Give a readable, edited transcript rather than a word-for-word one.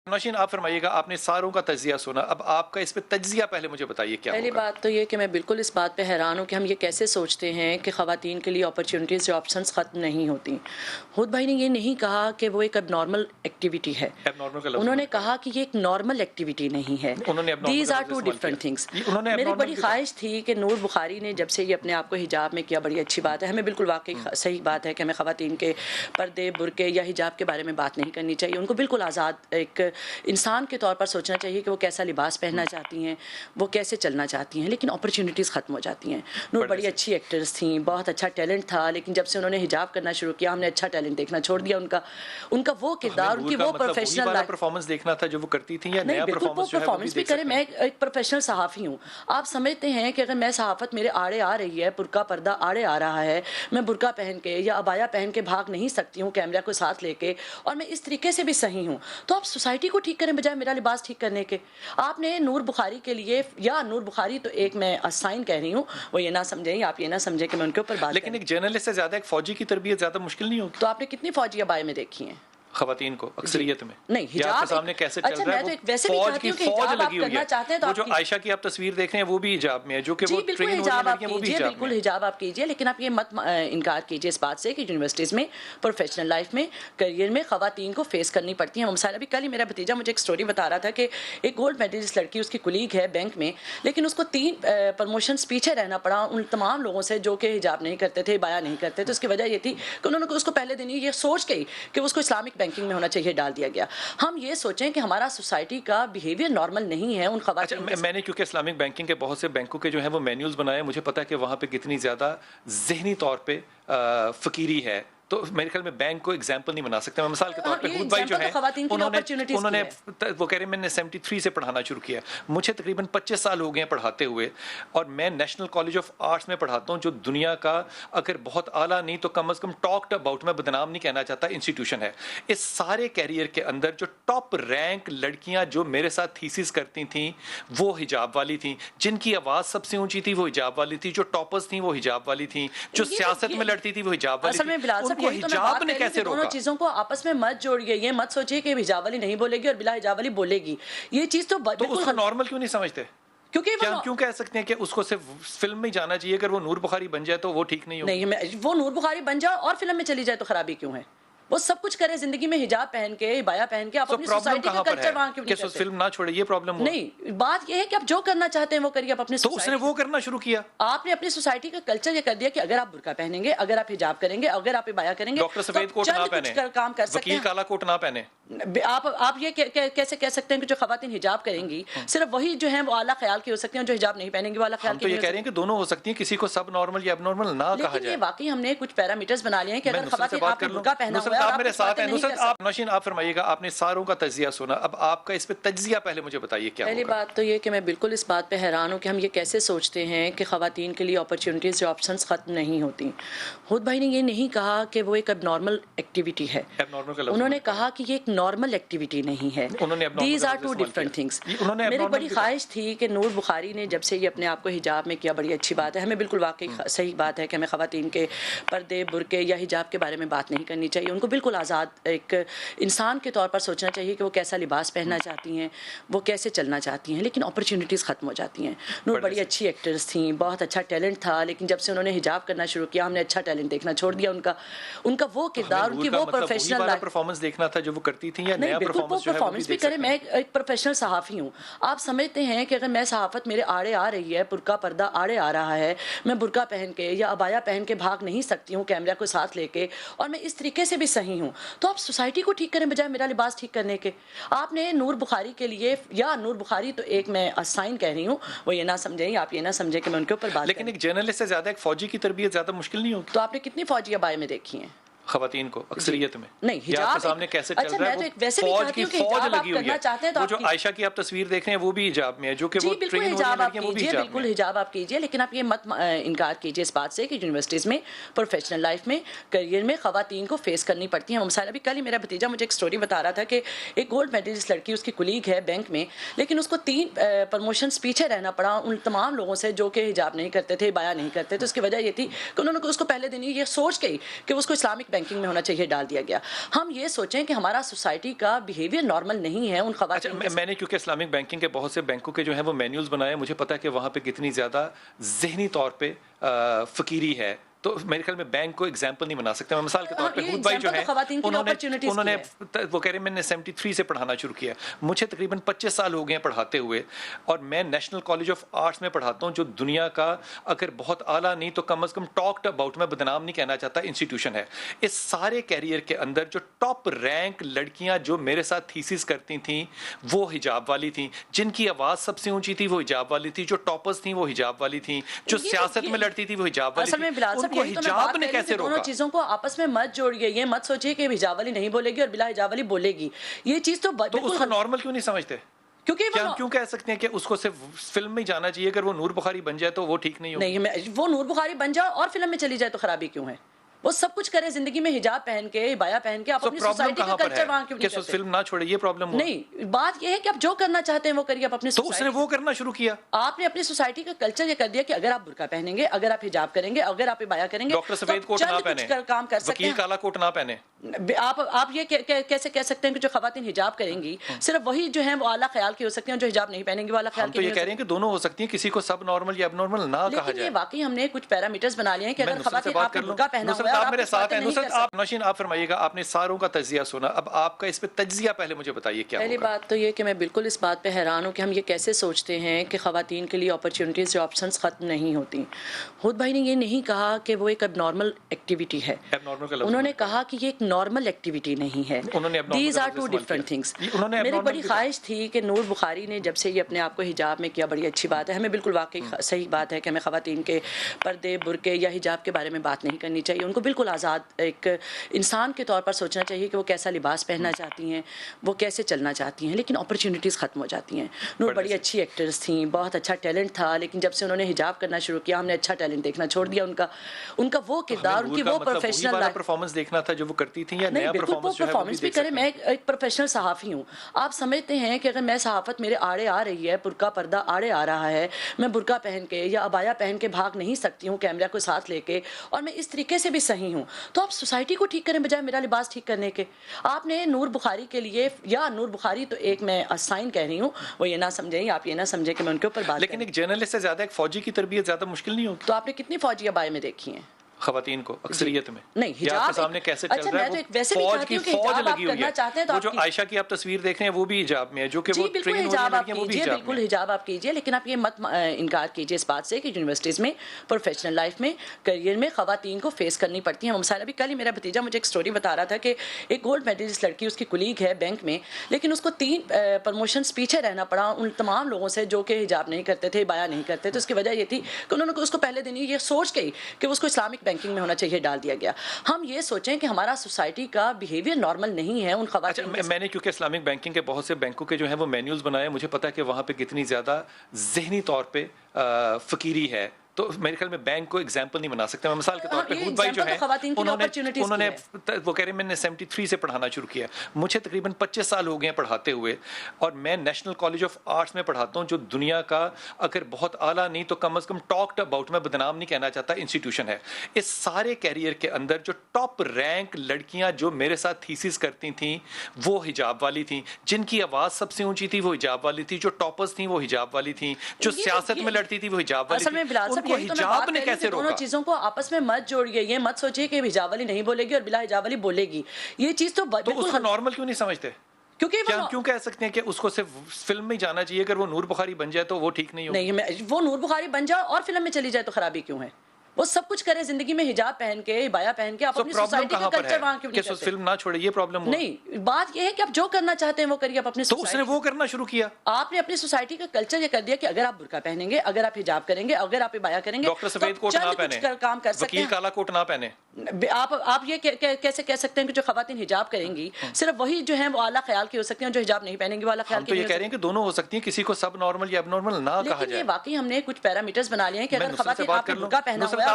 نوشین آپ فرمائیے گا، آپ نے ساروں کا تجزیہ سنا، اب آپ کا اس پہ تجزیہ پہلے مجھے بتائیے کیا پہلی ہوگا؟ بات تو یہ کہ میں بالکل اس بات پہ حیران ہوں کہ ہم یہ کیسے سوچتے ہیں کہ خواتین کے لیے اپرچونٹیز جو آپشنز ختم نہیں ہوتی. خود بھائی نے یہ نہیں کہا کہ وہ ایک اب نارمل ایکٹیویٹی ہے، انہوں نے کہا کہ یہ ایک نارمل ایکٹیویٹی نہیں ہے. These are two different things. میری بڑی خواہش تھی کہ نور بخاری نے جب سے یہ اپنے آپ کو حجاب میں کیا، بڑی اچھی بات ہے، ہمیں بالکل واقعی صحیح بات ہے کہ ہمیں خواتین کے پردے، برقعے یا حجاب کے بارے میں بات نہیں کرنی چاہیے. ان کو بالکل آزاد ایک انسان کے طور پر سوچنا چاہیے کہ وہ کیسا لباس پہننا چاہتی ہیں، وہ کیسے چلنا چاہتی ہیں، لیکن اپرچونٹیز ختم ہو جاتی ہیں. نور بڑی اچھی ایکٹرس تھیں، بہت اچھا ٹیلنٹ تھا، لیکن جب سے انہوں نے حجاب کرنا شروع کیا ہم نے اچھا ٹیلنٹ دیکھنا چھوڑ دیا. ان کا وہ کردار، ان کی وہ پروفیشنل لائف، پرفارمنس دیکھنا تھا جو وہ کرتی تھیں، یا نہیں نیا بالکل وہ پرفارمنس بھی کرے. میں ایک پروفیشنل صحافی ہوں. آپ سمجھتے ہیں کہ اگر میں صحافت میرے آڑے آ رہی ہے، برقع پردہ آڑے آ رہا ہے، میں برقع پہن کے یا عبایا پہن کے بھاگ نہیں سکتی ہوں کیمرہ کو ساتھ لے کے، اور میں اس طریقے سے بھی صحیح ہوں، تو آپ سوسائٹی کو ٹھیک کریں بجائے میرا لباس ٹھیک کرنے کے. آپ نے نور بخاری کے لیے، یا نور بخاری تو ایک میں سائن کہہ رہی ہوں، وہ یہ نہ سمجھیں، آپ یہ نہ سمجھیں کہ میں ان کے اوپر بات، لیکن ایک جرنلسٹ سے زیادہ ایک فوجی کی تربیت زیادہ مشکل نہیں ہوگی؟ تو آپ نے کتنی فوجی عبائے میں دیکھی ہیں خواتین کو اکثریت میں؟ نہیں حجاب سامنے کیسے چل اچھا رہا ہے؟ میں تو ایک ویسے بھی کہتی ہوں کہ حجاب آپ کرنا چاہتے ہیں تو وہ جو عائشہ کی آپ تصویر دیکھ رہے ہیں وہ بھی حجاب میں ہے، جو کہ وہ ٹرین ہو رہی ہیں وہ بھی حجاب میں. بالکل حجاب آپ کیجئے، لیکن آپ یہ مت انکار کیجئے اس بات سے کہ یونیورسٹیز میں، پروفیشنل لائف میں، کریئر میں خواتین کو فیس کرنی پڑتی ہیں وہ مسائل. ابھی کل ہی میرا بھتیجا مجھے ایک سٹوری بتا رہا تھا کہ ایک گولڈ میڈلسٹ لڑکی، اس کی کولیگ ہے بینک میں، لیکن اس کو 3 پروموشنز پیچھے رہنا پڑا ان تمام لوگوں سے جو کہ حجاب نہیں کرتے تھے، بایا نہیں کرتے تھے. اس کی وجہ یہ تھی کہ انہوں نے اس کو پہلے دن یہ سوچ کے کہ اس کو اسلامک بینکنگ میں ہونا چاہیے ڈال دیا گیا. ہم یہ سوچیں کہ ہمارا سوسائٹی کا بیہیویئر نارمل نہیں ہے ان خواتین. میں نے کیونکہ اسلامک بینکنگ کے بہت سے بینکوں کے جو ہیں وہ مینیولز بنائے، مجھے پتا ہے کہ وہاں پہ کتنی زیادہ ذہنی طور پہ فقیری ہے، تو میرے خیال میں بینک کو ایگزامپل نہیں بنا سکتے. میں مثال کے طور پہ خود بھائی جو ہے انہوں نے وہ کہہ رہے ہیں میں نے 73 سے پڑھانا شروع کیا، مجھے تقریباً 25 سال ہو گئے ہیں پڑھاتے ہوئے، اور میں نیشنل کالج آف آرٹس میں پڑھاتا ہوں جو دنیا کا اگر بہت اعلیٰ نہیں تو کم از کم ٹاکڈ اباؤٹ، میں بدنام نہیں کہنا چاہتا، انسٹیٹیوشن ہے. اس سارے کیریئر کے اندر جو ٹاپ رینک لڑکیاں جو میرے ساتھ تھیسس کرتی تھیں وہ حجاب والی تھیں، جن کی آواز سب سے اونچی تھی وہ حجاب والی تھی، جو ٹاپرز تھیں وہ حجاب والی تھیں، جو سیاست میں لڑتی تھی وہ حجاب والی تھی. ان کو حجاب نے کیسے روکا؟ دونوں چیزوں کو آپس میں مت جوڑیے. یہ مت سوچیے کہ حجاب والی نہیں بولے گی اور بلا حجاب والی بولے گی. یہ چیز تو اس کو نارمل کیوں نہیں سمجھتے؟ کیوں کہہ سکتے ہیں کہ اس کو صرف فلم میں جانا چاہیے، اگر وہ نور بخاری بن جائے تو وہ ٹھیک نہیں ہوگا؟ نہیں، وہ نور بخاری بن جائے اور فلم میں چلی جائے تو خرابی کیوں ہے؟ وہ سب کچھ کرے زندگی میں، حجاب پہن کے، بایا پہن کے. آپ اپنی سوسائٹی کا کلچر وہاں کیوں نہیں کرتے؟ فلم نہ چھوڑے، یہ پرابلم نہیں. بات یہ ہے کہ آپ جو کرنا چاہتے ہیں وہ کریے. آپ اپنے تو اس نے وہ کرنا شروع کیا. آپ نے اپنی سوسائٹی کا کلچر یہ کر دیا کہ اگر آپ برقع پہنیں گے، اگر آپ حجاب کریں گے، اگر آپ بایا کریں گے، ڈاکٹر سفید کوٹ نہ پہنے، کام کر سکتے ہیں. وکیل کالا کوٹ نہ پہنے. آپ یہ کیسے کہہ سکتے ہیں کہ جو خواتین حجاب کریں گی صرف وہی جو ہیں وہ اعلیٰ خیال کی ہو سکتی ہیں، جو حجاب نہیں پہنیں گی وہ اعلیٰ خیال کی. ہم تو یہ کہہ رہے ہیں کہ دونوں ہو سکتی ہیں، کسی کو سب نارمل یا اب نارمل نہ کہا جائے. لیکن یہ واقعی ہم نے کچھ پیرامیٹرز بنا لیے ہیں کہ اگر خواتین آپ نے برقع پہنا ہوا ہے، آپ میرے ساتھ ہیں. آپ نوشین آپ فرمائیے گا، آپ نے ساروں کا تجزیہ سنا، اب آپ کا اس پہ تجزیہ پہلے مجھے بتائیے کیا ہوگا؟ پہلی بات تو یہ کہ میں بالکل اس بات پہ حیران ہوں کہ ہم یہ کیسے سوچتے ہیں کہ خواتین کے لیے اپرچونٹیز جو آپشنز ختم نہیں ہوتی. خود بھائی نے یہ نہیں کہا کہ وہ ایک اب نارمل ایکٹیویٹی ہے، انہوں نے کہا کہ یہ ایک نارمل ایکٹیویٹی نہیں ہے. These are two different things. میری بڑی خواہش تھی کہ نور بخاری نے جب سے یہ اپنے آپ کو حجاب میں کیا، بڑی اچھی بات ہے، ہمیں بالکل واقعی صحیح بات ہے کہ ہمیں خواتین کے پردے، برقعے یا حجاب کے بارے میں بات نہیں کرنی چاہیے. ان کو بالکل آزاد ایک انسان کے طور پر سوچنا چاہیے کہ وہ کیسا لباس پہننا چاہتی ہیں، وہ کیسے چلنا چاہتی ہیں، لیکن اپرچونٹیز ختم ہو جاتی ہیں. نور بڑی اچھی ایکٹرس تھیں، بہت اچھا ٹیلنٹ تھا، لیکن جب سے انہوں نے حجاب کرنا شروع کیا ہم نے اچھا ٹیلنٹ دیکھنا چھوڑ دیا. ان کا وہ کردار، ان کی وہ پروفیشنل لائف، پرفارمنس دیکھنا تھا جو وہ کرتی تھیں، یا نیا پرفارمنس بھی کرے. میں ایک پروفیشنل صحافی ہوں. آپ سمجھتے ہیں کہ اگر میں صحافت میرے آڑے آ رہی ہے، برقع پردہ آڑے آ رہا ہے، میں برقع پہن کے یا عبایا پہن کے بھاگ نہیں سکتی ہوں کیمرہ کو ساتھ لے کے، اور میں اس طریقے سے بھی صحیح ہوں، تو آپ سوسائٹی کو ٹھیک کریں بجائے میرا لباس ٹھیک کرنے کے. آپ نے نور بخاری کے لیے، یا نور بخاری تو ایک میں سائن کہہ رہی ہوں، وہ یہ نہ سمجھیں، آپ یہ نہ سمجھیں کہ میں ان کے اوپر بات. لیکن ایک جرنلسٹ سے زیادہ ایک فوجی کی تربیت زیادہ مشکل نہیں ہوگی؟ تو آپ نے کتنی فوجی عبائے میں دیکھی ہیں خواتین کو اکثریت میں؟ نہیں حجاب سامنے کیسے چل رہا ہے؟ ویسے بھی کہتی ہوں کہ حجاب آپ کرنا چاہتے ہیں تو وہ جو عائشہ کی آپ تصویر دیکھ رہے ہیں وہ بھی حجاب میں ہے، جو کہ وہ ٹرین ہو رہی ہیں وہ بھی حجاب میں. بالکل حجاب آپ کیجئے، لیکن آپ یہ مت انکار کیجئے اس بات سے کہ یونیورسٹیز میں، پروفیشنل لائف میں، کریئر میں خواتین کو فیس کرنی پڑتی ہیں وہ مسائل. ابھی کل ہی میرا بھتیجا مجھے ایک سٹوری بتا رہا تھا کہ ایک گولڈ میڈلسٹ لڑکی، اس کی کولیگ ہے بینک میں، لیکن اس کو 3 پروموشنز پیچھے رہنا پڑا ان تمام لوگوں سے جو کہ حجاب نہیں کرتے تھے، بایا نہیں کرتے. تو اس کی وجہ یہ تھی کہ انہوں نے اس کو پہلے دن ہی یہ سوچ کے کہ اس کو اسلامک بینکنگ میں ہونا چاہیے ڈال دیا گیا. ہم یہ سوچیں کہ ہمارا سوسائٹی کا بیہیویئر نارمل نہیں ہے ان خواتین. میں نے کیونکہ اسلامک بینکنگ کے بہت سے بینکوں کے جو ہیں وہ مینیولز بنائے, مجھے پتا ہے کہ وہاں پہ کتنی زیادہ ذہنی طور پہ فقیری ہے, تو میرے خیال میں بینک کو ایگزامپل نہیں بنا سکتے. میں مثال کے طور پہ خود بھائی جو ہیں انہوں نے وہ کہہ رہے ہیں میں نے 73 سے پڑھانا شروع کیا, مجھے تقریباً 25 سال ہو گئے ہیں پڑھاتے ہوئے, اور میں نیشنل کالج آف آرٹس میں پڑھاتا ہوں جو دنیا کا اگر بہت اعلیٰ نہیں تو کم از کم ٹاکڈ اباؤٹ, میں بدنام نہیں کہنا چاہتا, انسٹیٹیوشن ہے. اس سارے کیریئر کے اندر جو ٹاپ رینک لڑکیاں جو میرے ساتھ تھیسس کرتی تھیں وہ حجاب والی تھیں, جن کی آواز سب سے اونچی تھی وہ حجاب والی تھی, جو ٹاپرز تھیں وہ حجاب والی تھیں, جو سیاست میں لڑتی تھی وہ حجاب والی تھی. حجاب نے کیسے روکا؟ دونوں چیزوں کو آپس میں مت جوڑیے, یہ مت سوچیے کہ حجاب والی نہیں بولے گی اور بلا حجاب والی بولے گی. یہ چیز تو اس کو نارمل کیوں نہیں سمجھتے؟ کیوں کہہ سکتے ہیں کہ اس کو صرف فلم میں جانا چاہیے, اگر وہ نور بخاری بن جائے تو وہ ٹھیک نہیں ہوگا؟ نہیں, وہ نور بخاری بن جائے اور فلم میں چلی جائے تو خرابی کیوں ہے؟ وہ سب کچھ کرے زندگی میں, حجاب پہن کے, بایا پہن کے, آپ اپنی سوسائٹی کا کلچر وہاں کیوں نہیں کرتے؟ فلم نہ چھوڑے, یہ پرابلم نہیں. بات یہ ہے کہ آپ جو کرنا چاہتے ہیں وہ کریے, آپ اپنی تو اس نے وہ کرنا شروع کیا. آپ نے اپنی سوسائٹی کا کلچر یہ کر دیا کہ اگر آپ برقع پہنیں گے, اگر آپ حجاب کریں گے, اگر آپ بایا کریں گے, ڈاکٹر سفید کوٹ نہ پہنے, کام کر سکتے ہیں, وکیل کالا کوٹ نہ پہنے. آپ یہ کیسے کہہ سکتے ہیں کہ جو خواتین حجاب کریں گی صرف وہی جو ہیں وہ اعلیٰ خیال کی ہو سکتی ہیں, جو حجاب نہیں پہنیں گی وہ اعلیٰ خیال کی. تو یہ کہہ رہے ہیں کہ دونوں ہو سکتی ہیں, کسی کو سب نارمل یا اب نارمل نہ کہا جائے. یہ واقعی ہم نے کچھ پیرامیٹرز بنا لیے ہیں کہ اگر خواتین آپ نے برقع پہنا ہوا ہے, آپ میرے ساتھ ہیں. نصرت نوشین آپ فرمائیے گا, آپ نے ساروں کا تجزیہ سنا, اب آپ کا اس پہ تجزیہ پہلے مجھے بتائیے کیا. پہلی بات تو یہ کہ میں بالکل اس بات پہ حیران ہوں کہ ہم یہ کیسے سوچتے ہیں کہ خواتین کے لیے اپرچونیٹیز جو آپشنز ختم نہیں ہوتی. خود بھائی نے یہ نہیں کہا کہ وہ ایک اب نارمل ایکٹیویٹی ہے, انہوں نے کہا کہ یہ ایک نارمل ایکٹیویٹی نہیں ہے. These are two different things. میری بڑی خواہش تھی کہ نور بخاری نے جب سے یہ اپنے آپ کو حجاب میں کیا, بڑی اچھی بات ہے, ہمیں بالکل واقعی صحیح بات ہے کہ ہمیں خواتین کے پردے, برقعے یا حجاب کے بارے میں بات نہیں کرنی چاہیے. ان کو بالکل آزاد ایک انسان کے طور پر سوچنا چاہیے کہ وہ کیسا لباس پہننا چاہتی ہیں, وہ کیسے چلنا چاہتی ہیں, لیکن اپرچونیٹیز ختم ہو جاتی ہیں. نور بڑی اچھی ایکٹرز تھیں, بہت اچھا ٹیلنٹ تھا, لیکن جب سے انہوں نے حجاب کرنا شروع کیا ہم نے اچھا ٹیلنٹ دیکھنا چھوڑ دیا. ان کا وہ کردار, ان کی وہ پروفیشنل پرفارمنس دیکھنا تھا جو وہ کرتی تھیں, یا نیا پرفارمنس بھی کرے. میں ایک پروفیشنل صحافی ہوں, آپ سمجھتے ہیں کہ اگر میں صحافت میرے آڑے آ رہی ہے, برقع پردہ آڑے آ رہا ہے, میں برقع پہن کے یا عبایا پہن کے بھاگ نہیں سکتی ہوں کیمرہ کو ساتھ لے کے, اور میں اس طریقے سے بھی صحیح ہوں, تو آپ سوسائٹی کو ٹھیک کریں بجائے میرا لباس ٹھیک کرنے کے. آپ نے نور بخاری کے لیے, یا نور بخاری تو ایک میں سائن کہہ رہی ہوں, وہ یہ نہ سمجھیں, آپ یہ نہ سمجھیں کہ میں ان کے اوپر بات, لیکن ایک جرنلسٹ سے زیادہ ایک فوجی کی تربیت زیادہ مشکل نہیں ہوگی. تو آپ نے کتنی فوجی عبائے میں دیکھی ہیں خواتین کو اکثریت میں؟ نہیں, حجاب سامنے کیسے چل رہا ہے, فوج کی فوج لگی ہوئی ہے. وہ جو عائشہ کی آپ تصویر دیکھ رہے ہیں وہ بھی حجاب میں ہے, جو کہ وہ ٹرین ہو رہی ہیں وہ بھی حجاب میں. بالکل حجاب آپ کیجئے, لیکن آپ یہ مت انکار کیجئے اس بات سے کہ یونیورسٹیز میں, پروفیشنل لائف میں, کریئر میں خواتین کو فیس کرنی پڑتی ہیں مسائل. ابھی کل ہی میرا بھتیجا مجھے ایک سٹوری بتا رہا تھا کہ ایک گولڈ میڈلسٹ لڑکی, اس کی کلیگ ہے بینک میں, لیکن اس کو 3 پروموشنز پیچھے رہنا پڑا ان تمام لوگوں سے جو کہ حجاب نہیں کرتے تھے, بایا نہیں کرتے تھے. اس کی وجہ یہ تھی کہ انہوں نے اس کو پہلے دن یہ سوچ کے کہ اس کو اسلامک بینکنگ میں ہونا چاہیے ڈال دیا گیا. ہم یہ سوچیں کہ ہمارا سوسائٹی کا بیہیویئر نارمل نہیں ہے ان خواتین. میں نے کیونکہ اسلامک بینکنگ کے بہت سے بینکوں کے جو ہیں وہ مینیولز بنائے, مجھے پتا ہے کہ وہاں پہ کتنی زیادہ ذہنی طور پہ فقیری ہے, تو میرے خیال میں بینک کو ایگزامپل نہیں بنا سکتے. میں مثال کے طور پہ خود بھائی جو ہیں انہوں نے وہ کہہ رہے ہیں میں نے 73 سے پڑھانا شروع کیا, مجھے تقریباً 25 سال ہو گئے ہیں پڑھاتے ہوئے, اور میں نیشنل کالج آف آرٹس میں پڑھاتا ہوں جو دنیا کا اگر بہت اعلیٰ نہیں تو کم از کم ٹاکڈ اباؤٹ, میں بدنام نہیں کہنا چاہتا, انسٹیٹیوشن ہے. اس سارے کیریئر کے اندر جو ٹاپ رینک لڑکیاں جو میرے ساتھ تھیسس کرتی تھیں وہ حجاب والی تھیں, جن کی آواز سب سے اونچی تھی وہ حجاب والی تھی, جو ٹاپرز تھیں وہ حجاب والی تھیں, جو سیاست میں لڑتی تھی وہ حجاب والی تھی. حجاب نے کیسے روکا؟ دونوں چیزوں کو آپس میں مت جوڑیے, یہ مت سوچیے کہ حجاب والی نہیں بولے گی اور بلا حجاب والی بولے گی. یہ چیز تو اس کو نارمل کیوں نہیں سمجھتے؟ کیوں کہہ سکتے ہیں کہ اس کو صرف فلم میں جانا چاہیے, اگر وہ نور بخاری بن جائے تو وہ ٹھیک نہیں ہوگا؟ نہیں, وہ نور بخاری بن جائے اور فلم میں چلی جائے تو خرابی کیوں ہے؟ وہ سب کچھ کرے زندگی میں, حجاب پہن کے, بایا پہن کے, آپ اپنی سوسائٹی کا کلچر وہاں کیوں نہیں کرتے؟ فلم نہ چھوڑے, یہ پرابلم نہیں. بات یہ ہے کہ آپ جو کرنا چاہتے ہیں وہ کریے, آپ اپنی تو اس نے وہ کرنا شروع کیا. آپ نے اپنی سوسائٹی کا کلچر یہ کر دیا کہ اگر آپ برقع پہنیں گے, اگر آپ حجاب کریں گے, اگر آپ بایا کریں گے, ڈاکٹر سفید کوٹ نہ پہنے, کام کر سکتے ہیں, وکیل کالا کوٹ نہ پہنے. آپ یہ کیسے کہہ سکتے ہیں کہ جو خواتین حجاب کریں گی صرف وہی جو ہیں وہ اعلیٰ خیال کی ہو سکتی ہیں, جو حجاب نہیں پہنیں گی وہ اعلیٰ خیال کی. ہم تو یہ کہہ رہے ہیں کہ دونوں ہو سکتی ہیں, کسی کو سب نارمل یا اب نارمل نہ کہا جائے. واقعی ہم نے کچھ پیرامیٹرز بنا لیے ہیں کہ اگر خواتین آپ نے برقع پہنا ہوا ہے,